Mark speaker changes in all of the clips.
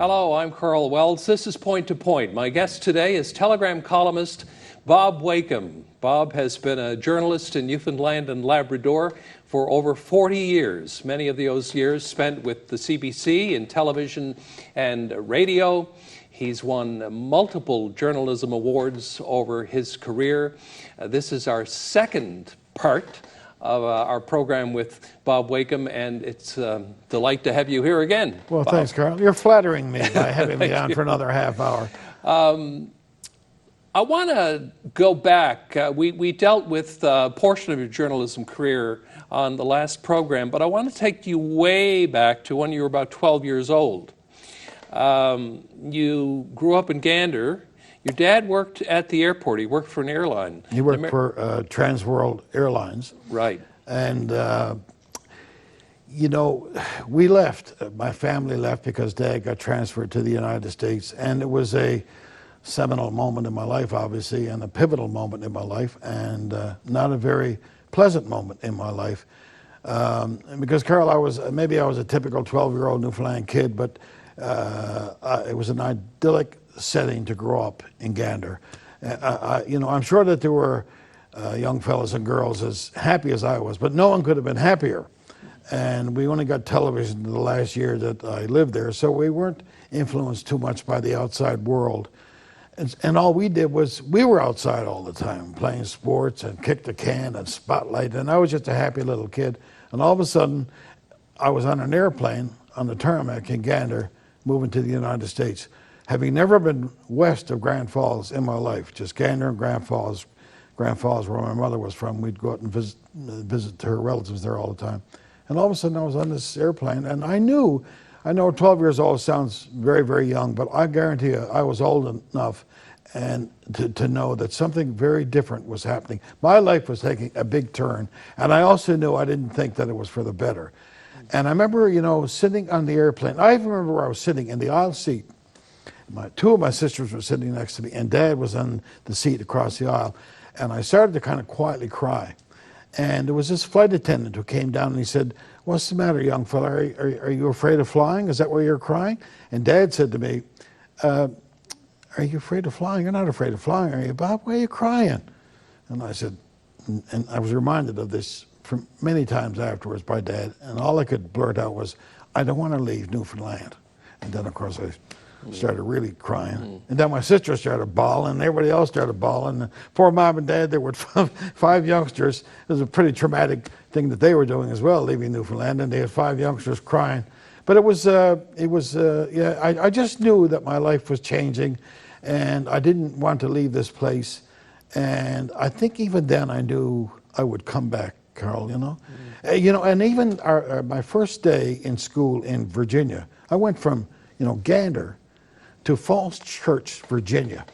Speaker 1: Hello, I'm Karl Wells. This is Point to Point. My guest today is Telegram columnist Bob Wakeham. Bob has been a journalist in Newfoundland and Labrador for over 40 years. Many of those years spent with the CBC in television and radio. He's won multiple journalism awards over his career. This is our second part of our program with Bob Wakeham, and it's a delight to have you here again.
Speaker 2: Well,
Speaker 1: Bob.
Speaker 2: Thanks, Karl. You're flattering me by having me on for another half hour.
Speaker 1: I want to go back. We dealt with a portion of your journalism career on the last program, but I want to take you way back to when you were about 12 years old. You grew up in Gander. Your dad worked at the airport. He worked for an airline.
Speaker 2: He worked for Trans World Airlines.
Speaker 1: Right.
Speaker 2: And, you know, we left. My family left because Dad got transferred to the United States. And it was a seminal moment in my life, obviously, and a pivotal moment in my life, and not a very pleasant moment in my life. Because, Karl, maybe I was a typical 12-year-old Newfoundland kid, but it was an idyllic setting to grow up in Gander. You know, I'm sure that there were young fellas and girls as happy as I was, but no one could have been happier. And we only got television the last year that I lived there, so we weren't influenced too much by the outside world. And all we did was, we were outside all the time, playing sports and kick the can and spotlight, and I was just a happy little kid. And all of a sudden, I was on an airplane on the tarmac in Gander, moving to the United States. Having never been west of Grand Falls in my life, just Gander and Grand Falls. Grand Falls, where my mother was from, we'd go out and visit her relatives there all the time. And all of a sudden I was on this airplane, and I know 12 years old sounds very, very young, but I guarantee you I was old enough and to know that something very different was happening. My life was taking a big turn, and I also knew I didn't think that it was for the better. And I remember, you know, sitting on the airplane. I even remember where I was sitting in the aisle seat. Two of my sisters were sitting next to me, and Dad was on the seat across the aisle. And I started to kind of quietly cry. And there was this flight attendant who came down and he said, "What's the matter, young fella? Are you afraid of flying? Is that why you're crying?" And Dad said to me, "Are you afraid of flying? You're not afraid of flying, are you, Bob? Why are you crying?" And I said, and I was reminded of this from many times afterwards by Dad, and all I could blurt out was, "I don't want to leave Newfoundland." And then, of course, I started really crying. And then my sister started bawling, and everybody else started bawling. Poor Mom and Dad, there were five youngsters. It was a pretty traumatic thing that they were doing as well, leaving Newfoundland, and they had five youngsters crying. But yeah, I just knew that my life was changing, and I didn't want to leave this place. And I think even then I knew I would come back, Karl, you know? You know, and even my first day in school in Virginia, I went from, you know, Gander to Falls Church, Virginia.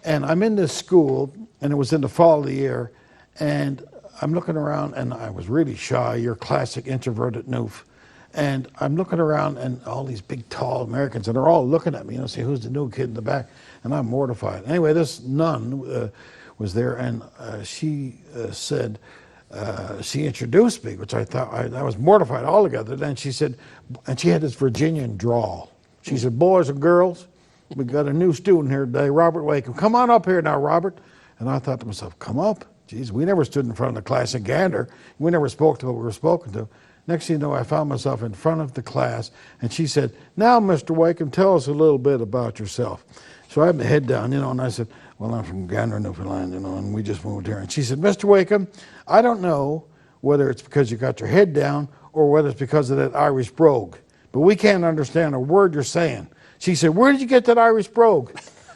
Speaker 2: And I'm in this school, and it was in the fall of the year, and I'm looking around, and I was really shy, your classic introverted noof. And I'm looking around, and all these big, tall Americans, and they're all looking at me, you know, say, "Who's the new kid in the back?" And I'm mortified. Anyway, this nun was there, and she said, she introduced me, which I thought, I was mortified altogether. Then she said, and she had this Virginian drawl. She said, "Boys and girls, we got a new student here today, Robert Wakeham. Come on up here now, Robert." And I thought to myself, come up? Geez, we never stood in front of the class in Gander. We never spoke to what we were spoken to. Next thing you know, I found myself in front of the class, and she said, "Now, Mr. Wakeham, tell us a little bit about yourself." So I had my head down, you know, and I said, "Well, I'm from Gander, Newfoundland, you know, and we just moved here." And she said, "Mr. Wakeham, I don't know whether it's because you got your head down or whether it's because of that Irish brogue, but we can't understand a word you're saying." She said, "Where did you get that Irish brogue?"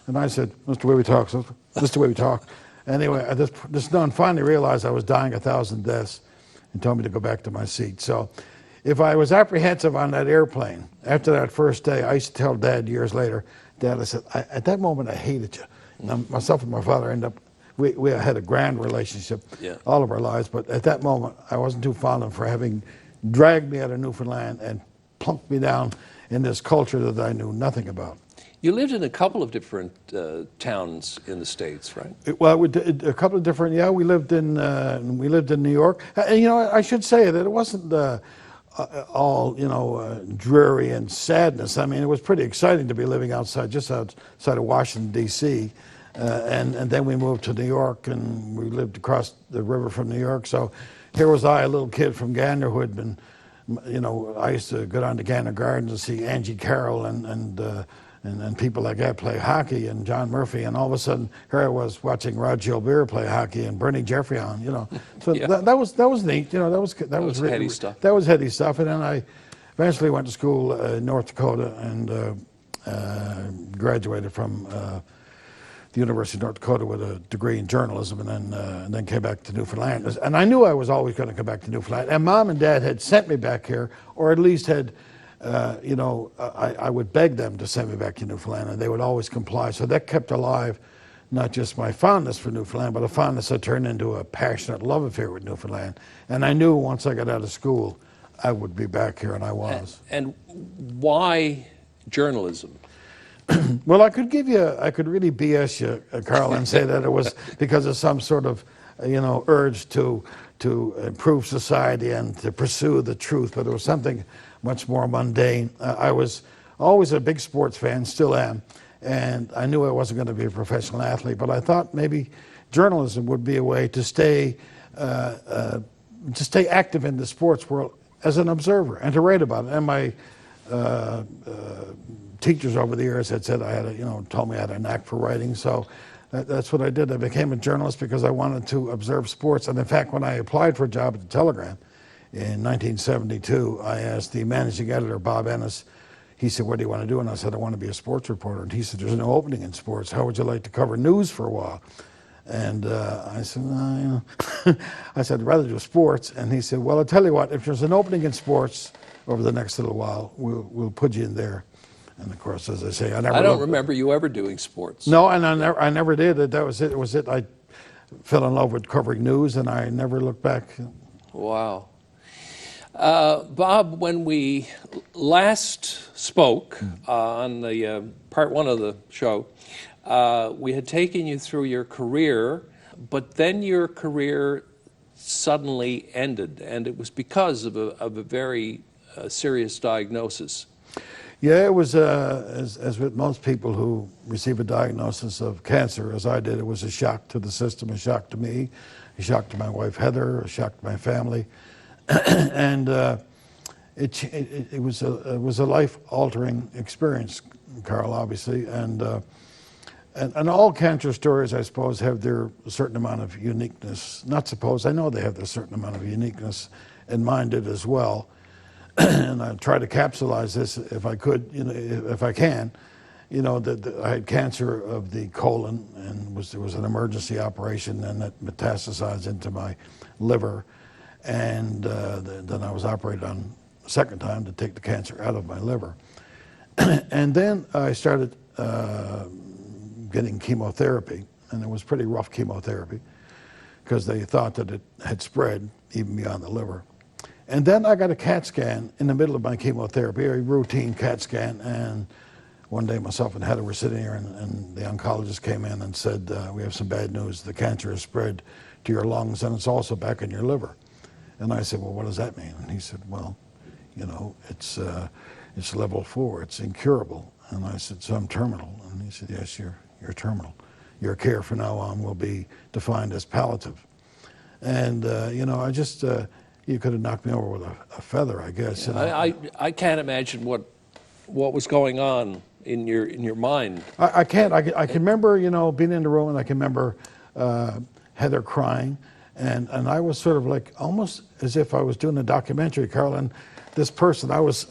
Speaker 2: And I said, "That's the way we talk, sister. That's the way we talk." Anyway, this nun finally realized I was dying 1,000 deaths and told me to go back to my seat. So if I was apprehensive on that airplane, after that first day, I used to tell Dad years later, "Dad," I said, at that moment I hated you. And myself and my father ended up, we had a grand relationship all of our lives, but at that moment I wasn't too fond of him for having dragged me out of Newfoundland and plunked me down in this culture that I knew nothing about.
Speaker 1: You lived in a couple of different towns in the States, right?
Speaker 2: Well, a couple of different. Yeah, we lived in New York. And you know, I should say that it wasn't all, dreary and sadness. I mean, it was pretty exciting to be living just outside of Washington, D.C. And then we moved to New York, and we lived across the river from New York. So here was I, a little kid from Gander, who had been, I used to go down to Gander Gardens and see Angie Carroll and people like that play hockey, and John Murphy, and all of a sudden here I was watching Rod Gilbert play hockey and Bernie Geoffrion, So
Speaker 1: Yeah.
Speaker 2: that was neat, that was
Speaker 1: heady stuff.
Speaker 2: That was heady stuff, and then I eventually went to school in North Dakota and graduated from the University of North Dakota with a degree in journalism, and then came back to Newfoundland. And I knew I was always going to come back to Newfoundland. And Mom and Dad had sent me back here, or at least had, I would beg them to send me back to Newfoundland, and they would always comply. So that kept alive not just my fondness for Newfoundland, but a fondness that turned into a passionate love affair with Newfoundland. And I knew once I got out of school, I would be back here, and I was.
Speaker 1: And why journalism?
Speaker 2: Well, I could really BS you, Karl, and say that it was because of some sort of, urge to improve society and to pursue the truth, but it was something much more mundane. I was always a big sports fan, still am, and I knew I wasn't going to be a professional athlete, but I thought maybe journalism would be a way to stay active in the sports world as an observer and to write about it. And my teachers over the years had said told me I had a knack for writing, so that's what I did. I became a journalist because I wanted to observe sports. And in fact, when I applied for a job at the Telegram in 1972, I asked the managing editor, Bob Ennis, he said, "What do you want to do?" And I said, "I want to be a sports reporter." And he said, "There's no opening in sports. How would you like to cover news for a while?" And I said, I said, "I'd rather do sports." And he said, "Well, I'll tell you what, if there's an opening in sports over the next little while, we'll put you in there." And of course, as I say, I
Speaker 1: don't remember you ever doing sports.
Speaker 2: No, and I never did. That was it. It was it. I fell in love with covering news, and I never looked back.
Speaker 1: Wow. Bob, when we last spoke on the part one of the show, we had taken you through your career, but then your career suddenly ended, and it was because of a very serious diagnosis.
Speaker 2: Yeah, it was, as with most people who receive a diagnosis of cancer, as I did, it was a shock to the system, a shock to me, a shock to my wife Heather, a shock to my family. And it was a life-altering experience, Karl, obviously. And all cancer stories, I suppose, have their certain amount of uniqueness. Not suppose, I know they have their certain amount of uniqueness, and mine did as well. And I try to capsulize this if I could, if I can. That I had cancer of the colon, and there was an emergency operation, and that metastasized into my liver. And then I was operated on a second time to take the cancer out of my liver. And then I started getting chemotherapy, and it was pretty rough chemotherapy because they thought that it had spread even beyond the liver. And then I got a CAT scan in the middle of my chemotherapy, a routine CAT scan, and one day myself and Heather were sitting here, and the oncologist came in and said, "We have some bad news. The cancer has spread to your lungs, and it's also back in your liver." And I said, "Well, what does that mean?" And he said, "Well, it's level 4. It's incurable." And I said, "So I'm terminal?" And he said, "Yes, you're terminal. Your care from now on will be defined as palliative." And I just you could have knocked me over with a feather, I guess.
Speaker 1: I can't imagine what was going on in your mind.
Speaker 2: I can't. I can remember, being in the room, and I can remember Heather crying, and I was sort of like almost as if I was doing a documentary, Karl. And this person, I was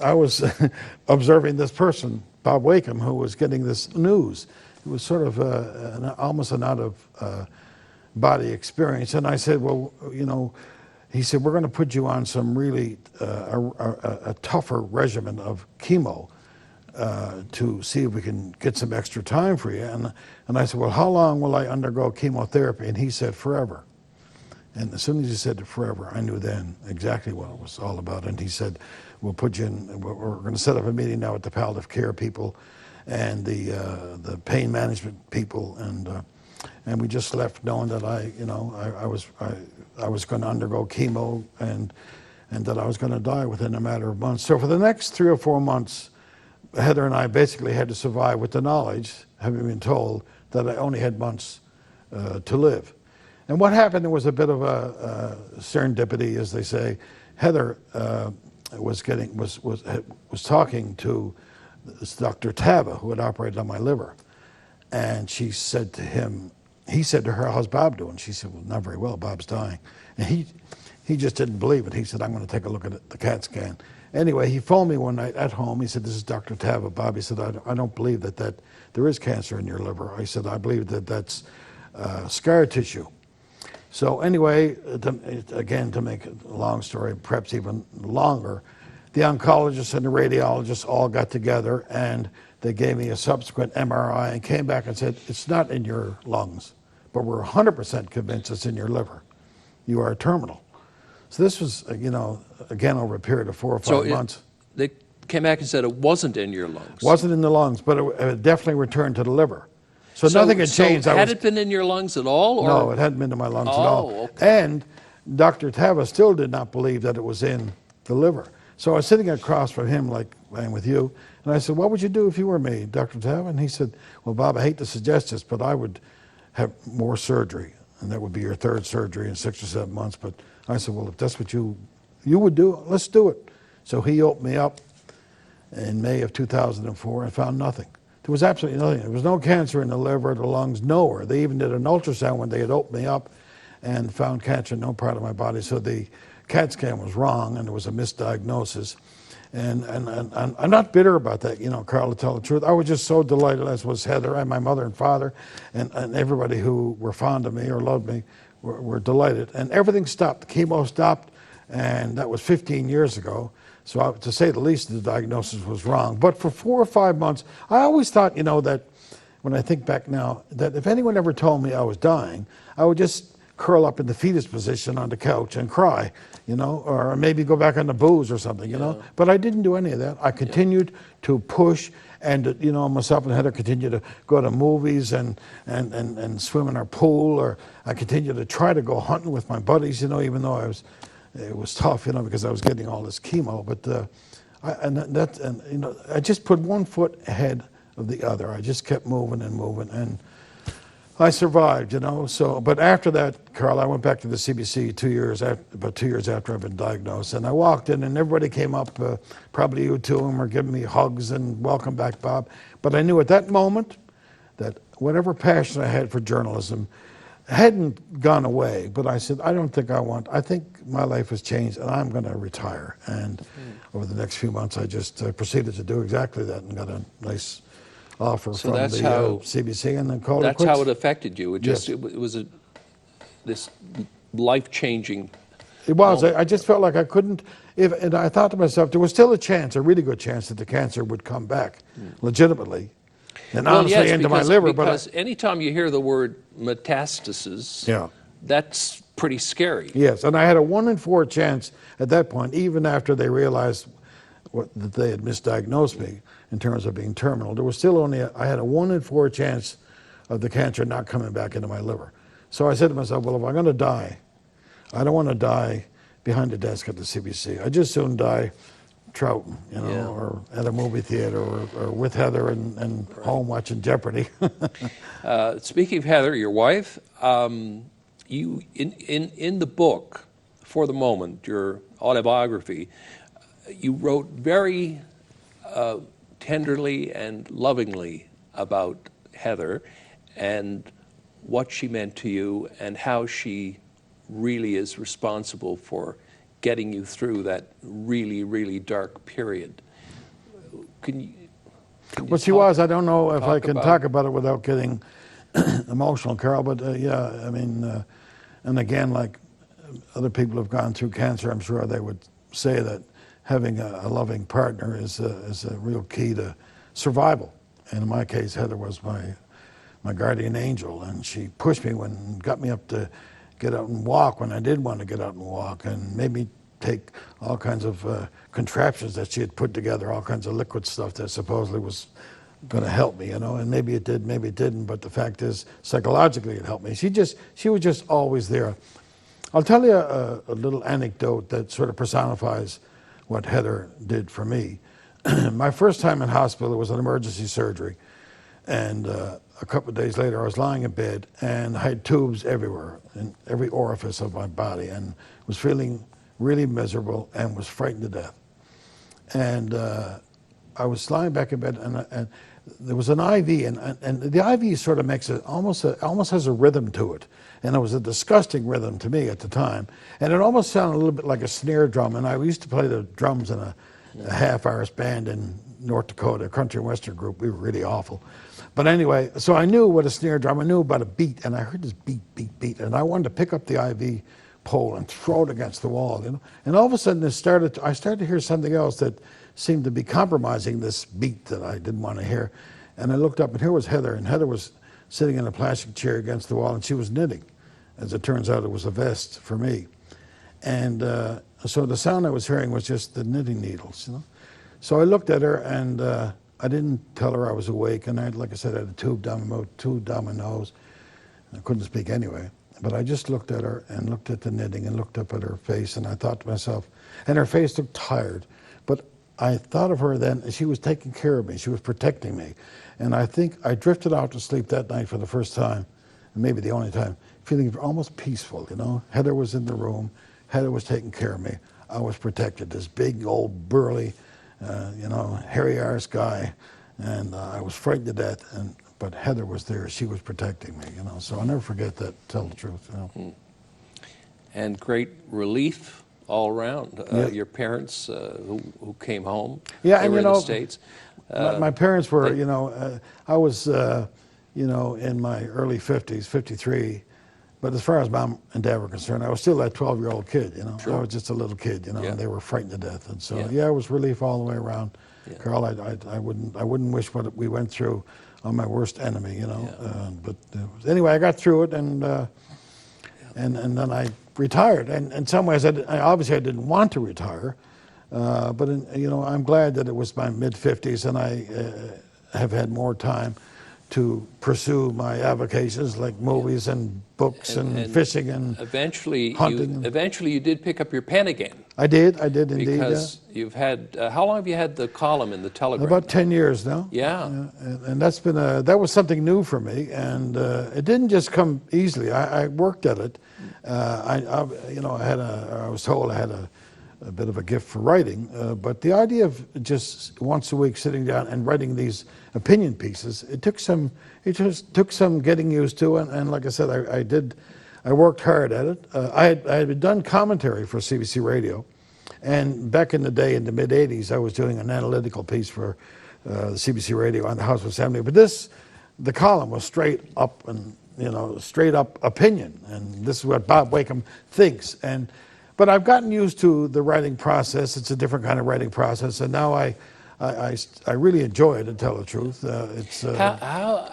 Speaker 2: observing this person, Bob Wakeham, who was getting this news. It was sort of almost an out of body experience. And I said, "Well, he said, we're going to put you on some really a tougher regimen of chemo to see if we can get some extra time for you." And I said, "Well, how long will I undergo chemotherapy?" And he said, "Forever." And as soon as he said forever, I knew then exactly what it was all about. And he said, "We'll put you in, we're going to set up a meeting now with the palliative care people and the pain management people." And we just left knowing that I was going to undergo chemo, and and that I was going to die within a matter of months. So for the next 3 or 4 months, Heather and I basically had to survive with the knowledge, having been told that I only had months to live. And what happened, there was a bit of a serendipity, as they say. Heather was talking to this Dr. Tava, who had operated on my liver. And she said to him, he said to her, "How's Bob doing?" She said, "Well, not very well, Bob's dying." And he just didn't believe it. He said, "I'm going to take a look at the CAT scan." Anyway, he phoned me one night at home. He said, "This is Dr. Tava, Bob." He said, I don't believe that there is cancer in your liver." I said, "I believe that that's scar tissue." So anyway, again, to make a long story, perhaps even longer, the oncologist and the radiologist all got together and they gave me a subsequent MRI and came back and said, "It's not in your lungs, but we're 100% convinced it's in your liver. You are terminal." So this was, again, over a period of 4 or 5 months.
Speaker 1: They came back and said it wasn't in your lungs.
Speaker 2: Wasn't in the lungs, but it definitely returned to the liver. So nothing had changed.
Speaker 1: So had it been in your lungs at all? Or?
Speaker 2: No, it hadn't been in my lungs at all.
Speaker 1: Okay.
Speaker 2: And Dr. Tava still did not believe that it was in the liver. So I was sitting across from him, like I'm with you, and I said, "What would you do if you were me, Dr. Tava?" And he said, "Well, Bob, I hate to suggest this, but I would have more surgery, and that would be your 3rd surgery in 6 or 7 months." But I said, "Well, if that's what you would do, let's do it." So he opened me up in May of 2004 and found nothing. There was absolutely nothing. There was no cancer in the liver, the lungs, nowhere. They even did an ultrasound when they had opened me up and found cancer in no part of my body. So the CAT scan was wrong and there was a misdiagnosis. And I'm not bitter about that, Karl, to tell the truth. I was just so delighted, as was Heather and my mother and father and everybody who were fond of me or loved me were delighted. And everything stopped. The chemo stopped, and that was 15 years ago. So to say the least, the diagnosis was wrong. But for 4 or 5 months, I always thought, that when I think back now, that if anyone ever told me I was dying, I would just curl up in the fetus position on the couch and cry, or maybe go back on the booze or something, But I didn't do any of that. I continued to push, and myself and Heather continued to go to movies and swim in our pool, or I continued to try to go hunting with my buddies, even though it was tough, because I was getting all this chemo. But I just put one foot ahead of the other. I just kept moving and moving, and I survived, So, but after that, Karl, I went back to the CBC about 2 years after I'd been diagnosed, and I walked in, and everybody came up, probably E02, and were giving me hugs and "Welcome back, Bob." But I knew at that moment that whatever passion I had for journalism hadn't gone away. But I said, I think my life has changed, and I'm going to retire. And over the next few months, I just proceeded to do exactly that and got a nice offer from the CBC, and then called it quits.
Speaker 1: That's how it affected you. It was this life-changing.
Speaker 2: It was. I just felt like I couldn't. And I thought to myself, there was still a really good chance that the cancer would come back legitimately, and honestly into my liver.
Speaker 1: Because anytime you hear the word metastasis, that's pretty scary.
Speaker 2: Yes, and I had a 1 in 4 chance at that point, even after they realized that they had misdiagnosed me in terms of being terminal. There was still I had a 1 in 4 chance of the cancer not coming back into my liver. So I said to myself, well, if I'm going to die, I don't want to die behind a desk at the CBC. I'd just soon die trouting, or at a movie theater, or with Heather and home watching Jeopardy.
Speaker 1: Speaking of Heather, your wife, you in the book, For the Moment, your autobiography, you wrote very tenderly and lovingly about Heather and what she meant to you and how she really is responsible for getting you through that really, really dark period. Can you
Speaker 2: well, she was. I don't know if I can talk about it without getting emotional, Karl, but and again, like other people have gone through cancer, I'm sure they would say that having a loving partner is a real key to survival. And in my case, Heather was my guardian angel, and she pushed me got me up to get out and walk when I did want to get out and walk, and made me take all kinds of contraptions that she had put together, all kinds of liquid stuff that supposedly was going to help me, and maybe it did, maybe it didn't, but the fact is, psychologically it helped me. She was just always there. I'll tell you a little anecdote that sort of personifies what Heather did for me. My first time in hospital, it was an emergency surgery. And a couple of days later, I was lying in bed, and I had tubes everywhere, in every orifice of my body, and was feeling really miserable and was frightened to death. And I was lying back in bed, and there was an IV, and the IV sort of makes it almost has a rhythm to it. And it was a disgusting rhythm to me at the time. And it almost sounded a little bit like a snare drum. And I used to play the drums in a half-Irish band in North Dakota, a country and western group. We were really awful. But anyway, so I knew what a snare drum, I knew about a beat, and I heard this beat, beat, beat. And I wanted to pick up the IV pole and throw it against the wall, you know. And all of a sudden, I started to hear something else that seemed to be compromising this beat that I didn't want to hear. And I looked up, and here was Heather, and Heather was sitting in a plastic chair against the wall, and she was knitting. As it turns out, it was a vest for me. And so the sound I was hearing was just the knitting needles, you know. So I looked at her, and I didn't tell her I was awake, and like I said, I had a tube down my nose. I couldn't speak anyway. But I just looked at her and looked at the knitting and looked up at her face, and I thought to myself, and her face looked tired, but I thought of her then, she was taking care of me, she was protecting me. And I think I drifted out to sleep that night for the first time, and maybe the only time, feeling almost peaceful, you know. Heather was in the room, Heather was taking care of me, I was protected. This big old burly, you know, hairy Irish guy, and I was frightened to death, but Heather was there, she was protecting me, you know. So I'll never forget that, tell the truth, you know.
Speaker 1: And great relief all around.
Speaker 2: Yeah.
Speaker 1: Your parents who came home,
Speaker 2: yeah,
Speaker 1: they
Speaker 2: and
Speaker 1: were
Speaker 2: you
Speaker 1: in
Speaker 2: know,
Speaker 1: the States.
Speaker 2: My parents were, you know, I was, you know, in my early 50s, 53, but as far as Mom and Dad were concerned, I was still that 12-year-old kid, you know.
Speaker 1: Sure.
Speaker 2: I was just a little kid, you know,
Speaker 1: Yeah.
Speaker 2: and they were frightened to death. And so,
Speaker 1: Yeah.
Speaker 2: yeah, it was relief all the way around.
Speaker 1: Yeah.
Speaker 2: Carl, I wouldn't wish what we went through on my worst enemy, you know.
Speaker 1: Yeah.
Speaker 2: But anyway, I got through it, and then I retired. And in some ways, obviously I didn't want to retire, but you know, I'm glad that it was my mid-50s, and I have had more time to pursue my avocations like movies and books and fishing and
Speaker 1: eventually
Speaker 2: hunting.
Speaker 1: Eventually you did pick up your pen again.
Speaker 2: I did indeed.
Speaker 1: Because you've had, how long have you had the column in the Telegram?
Speaker 2: About 10 years now.
Speaker 1: Yeah.
Speaker 2: And that's been that was something new for me, and it didn't just come easily. I worked at it. You know, I was told I had a bit of a gift for writing, but the idea of just once a week sitting down and writing these opinion pieces, it just took some getting used to, and like I said, I worked hard at it. I had done commentary for CBC Radio, and back in the day, in the mid-'80s, I was doing an analytical piece for the CBC Radio on the House of Assembly, but the column was straight up, and you know, straight up opinion, and this is what Bob Wakeham thinks. But I've gotten used to the writing process. It's a different kind of writing process, and now I really enjoy it, to tell the truth.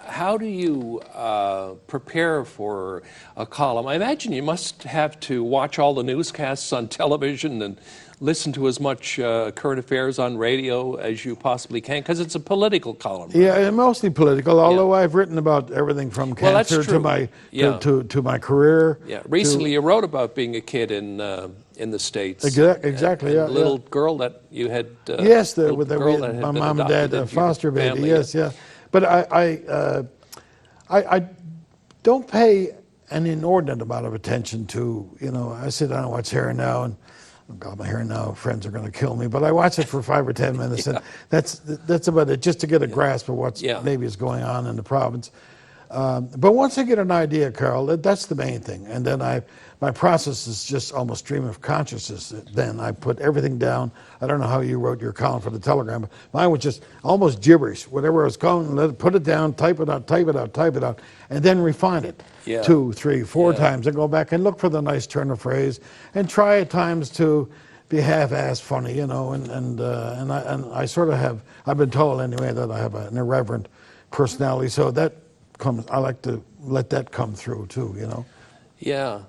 Speaker 1: How do you prepare for a column? I imagine you must have to watch all the newscasts on television and listen to as much current affairs on radio as you possibly can, because it's a political column. Right?
Speaker 2: Yeah, mostly political, although I've written about everything from cancer to my career.
Speaker 1: Yeah, recently you wrote about being a kid in the States.
Speaker 2: Exactly,
Speaker 1: and a little girl that you had.
Speaker 2: Yes, my mom and dad foster baby.
Speaker 1: Family.
Speaker 2: Yes, yeah. But I don't pay an inordinate amount of attention to, you know, I sit down and watch Hair Now, and oh God, my Hair Now friends are going to kill me, but I watch it for 5 or 10 minutes, and that's about it, just to get a grasp of what's maybe is going on in the province. But once I get an idea, Carl, that's the main thing. And then my process is just almost stream of consciousness. Then I put everything down. I don't know how you wrote your column for the Telegram, but mine was just almost gibberish. Whatever I was going, put it down, type it out, and then refine it 2, 3, 4 times, and go back and look for the nice turn of phrase, and try at times to be half-assed funny, you know. And I sort of have. I've been told anyway that I have an irreverent personality, so that I like to let that come through too, you know.
Speaker 1: Yeah.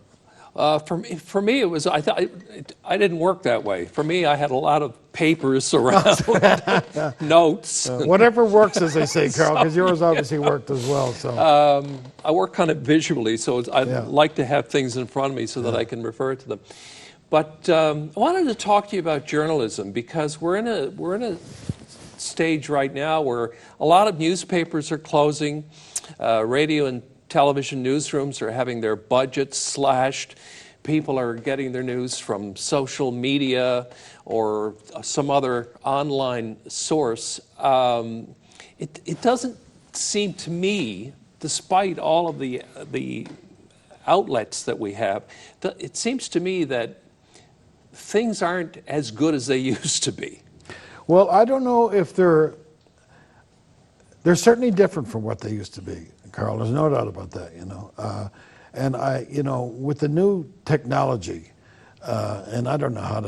Speaker 1: For me, it was. I didn't work that way. For me, I had a lot of papers around, notes.
Speaker 2: Whatever works, as they say, Carl, because yours obviously worked as well. So
Speaker 1: I work kind of visually, so I
Speaker 2: Yeah.
Speaker 1: like to have things in front of me so that I can refer to them. But I wanted to talk to you about journalism because we're in a stage right now where a lot of newspapers are closing, radio and television newsrooms are having their budgets slashed. People are getting their news from social media or some other online source. It doesn't seem to me, despite all of the outlets that we have, it seems to me that things aren't as good as they used to be.
Speaker 2: well, I don't know if they're certainly different from what they used to be, Carl. There's no doubt about that, you know. And with the new technology, and I don't know how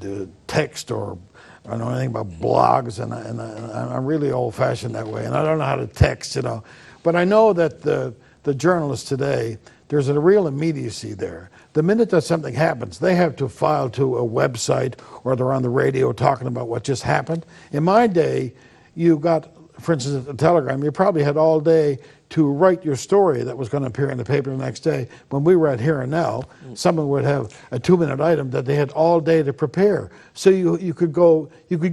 Speaker 2: to text or I don't know anything about blogs, and I'm really old-fashioned that way, and I don't know how to text, you know. But I know that the journalists today, there's a real immediacy there. The minute that something happens, they have to file to a website or they're on the radio talking about what just happened. In my day, you got, for instance, a telegram, you probably had all day to write your story that was going to appear in the paper the next day. When we were at Here and Now, someone would have a 2-minute item that they had all day to prepare. So you could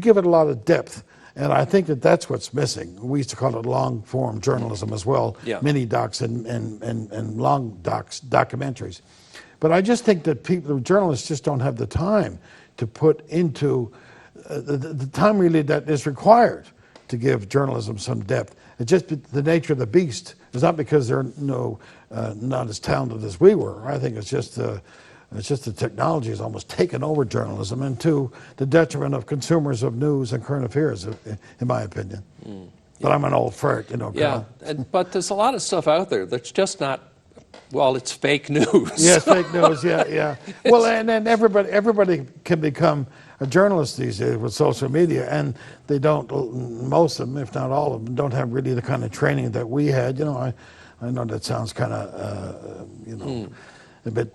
Speaker 2: give it a lot of depth. And I think that that's what's missing. We used to call it long-form journalism as well,
Speaker 1: Yeah.
Speaker 2: mini docs and long docs, documentaries. But I just think that the journalists just don't have the time to put into the time really that is required to give journalism some depth. It's just the nature of the beast. It's not because they're not as talented as we were. I think it's just the technology has almost taken over journalism, and to the detriment of consumers of news and current affairs, in my opinion. But I'm an old fart, you know.
Speaker 1: Yeah,
Speaker 2: Carl.
Speaker 1: but there's a lot of stuff out there that's just not, well, it's fake news.
Speaker 2: Yes, fake news. Yeah. Well, and then everybody can become a journalist these days with social media, and they don't. Most of them, if not all of them, don't have really the kind of training that we had. You know, I know that sounds kind of a bit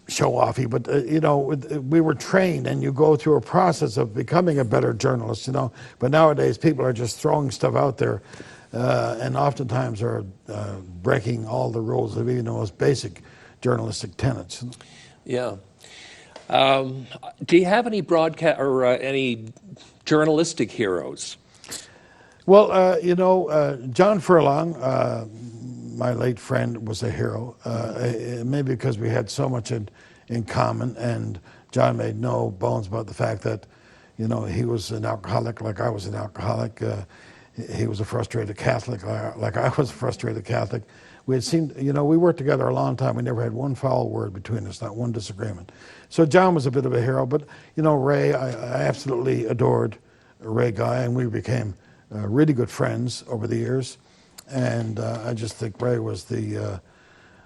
Speaker 2: show-offy, but we were trained, and you go through a process of becoming a better journalist. You know, but nowadays people are just throwing stuff out there. And oftentimes are breaking all the rules of even the most basic journalistic tenets.
Speaker 1: Yeah. Do you have any broadcast or any journalistic heroes?
Speaker 2: Well, John Furlong, my late friend, was a hero. Maybe because we had so much in common, and John made no bones about the fact that, he was an alcoholic like I was an alcoholic. He was a frustrated Catholic, like I was a frustrated Catholic. We worked together a long time. We never had one foul word between us, not one disagreement. So John was a bit of a hero, but Ray, I absolutely adored Ray Guy, and we became really good friends over the years. And I just think Ray was the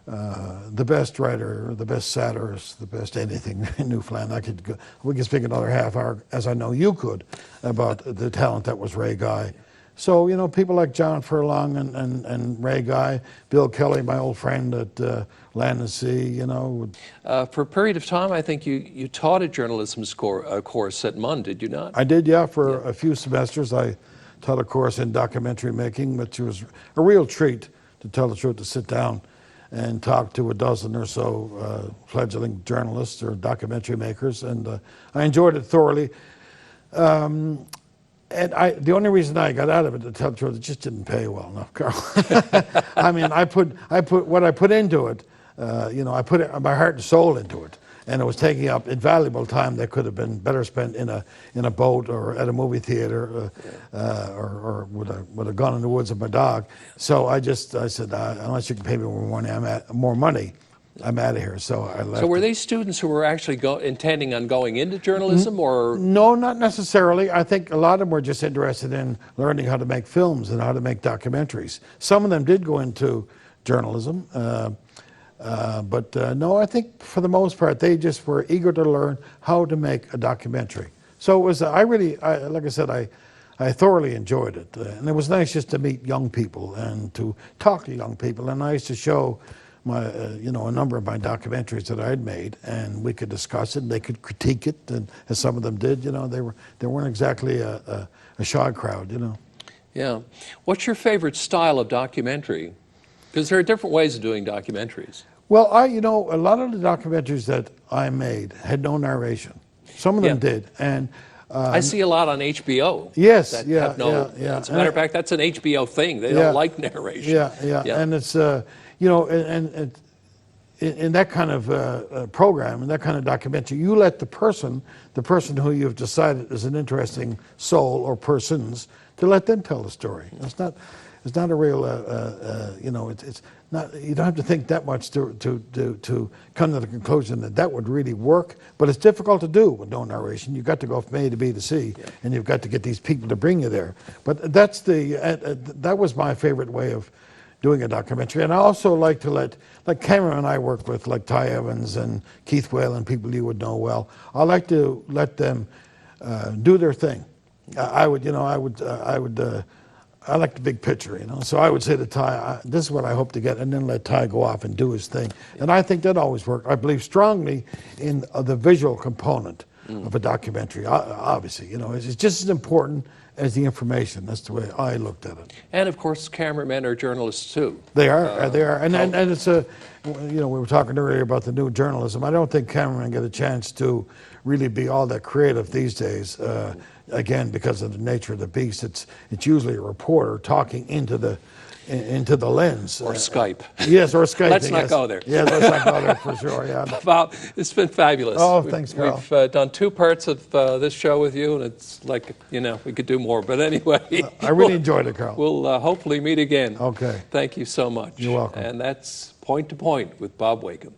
Speaker 2: best writer, the best satirist, the best anything in Newfoundland. We could speak another half hour, as I know you could, about the talent that was Ray Guy. So, people like John Furlong and Ray Guy, Bill Kelly, my old friend at Land and Sea,
Speaker 1: For a period of time, I think you taught a journalism course at MUN, did you not?
Speaker 2: I did, yeah, for a few semesters. I taught a course in documentary making, which was a real treat, to tell the truth, to sit down and talk to a dozen or so fledgling journalists or documentary makers, and I enjoyed it thoroughly. And the only reason I got out of it, to tell the truth, it just didn't pay well enough, Carl. I mean, I put what I put into it. I put my heart and soul into it, and it was taking up invaluable time that could have been better spent in a boat or at a movie theater, or with a gun in the woods with my dog. So I said, unless you can pay me more money, I'm out of here. So I left.
Speaker 1: So were they students who were actually intending on going into journalism, or?
Speaker 2: No, not necessarily. I think a lot of them were just interested in learning how to make films and how to make documentaries. Some of them did go into journalism, but no, I think for the most part they just were eager to learn how to make a documentary. So it was. Like I said, I thoroughly enjoyed it, and it was nice just to meet young people and to talk to young people, and nice to show a number of my documentaries that I'd made, and we could discuss it. And they could critique it, and as some of them did, they weren't exactly a shy crowd,
Speaker 1: Yeah. What's your favorite style of documentary? Because there are different ways of doing documentaries.
Speaker 2: Well, a lot of the documentaries that I made had no narration. Some of them did, and
Speaker 1: I see a lot on HBO.
Speaker 2: yes,
Speaker 1: that
Speaker 2: yeah,
Speaker 1: have no,
Speaker 2: yeah.
Speaker 1: As a matter of fact, that's an HBO thing. They don't like narration.
Speaker 2: Yeah, and it's and in that kind of program, in that kind of documentary, you let the person who you've decided is an interesting soul or persons, to let them tell the story. It's not a real, it's not. You don't have to think that much to come to the conclusion that would really work. But it's difficult to do with no narration. You've got to go from A to B to C, and you've got to get these people to bring you there. But that's that was my favorite way of doing a documentary. And I also like to like Cameron and I work with, like Ty Evans and Keith Whale and people you would know well. I like to let them do their thing. I like the big picture, So I would say to Ty, this is what I hope to get, and then let Ty go off and do his thing. And I think that always worked. I believe strongly in the visual component of a documentary. Obviously, it's just as important as the information. That's the way I looked at it.
Speaker 1: And of course, cameramen are journalists too.
Speaker 2: They are, and it's we were talking earlier about the new journalism. I don't think cameramen get a chance to really be all that creative these days. Again, because of the nature of the beast, it's usually a reporter talking into the lens.
Speaker 1: Or Skype.
Speaker 2: Yes, or Skype.
Speaker 1: Let's not go there.
Speaker 2: Yeah, let's not go there for sure. Yeah.
Speaker 1: Bob, it's been fabulous.
Speaker 2: Oh, thanks, Karl.
Speaker 1: We've done 2 parts of this show with you, and it's like, we could do more. But anyway.
Speaker 2: I really enjoyed it, Karl.
Speaker 1: We'll hopefully meet again.
Speaker 2: Okay.
Speaker 1: Thank you so much.
Speaker 2: You're welcome.
Speaker 1: And that's Point to Point with Bob Wakeham.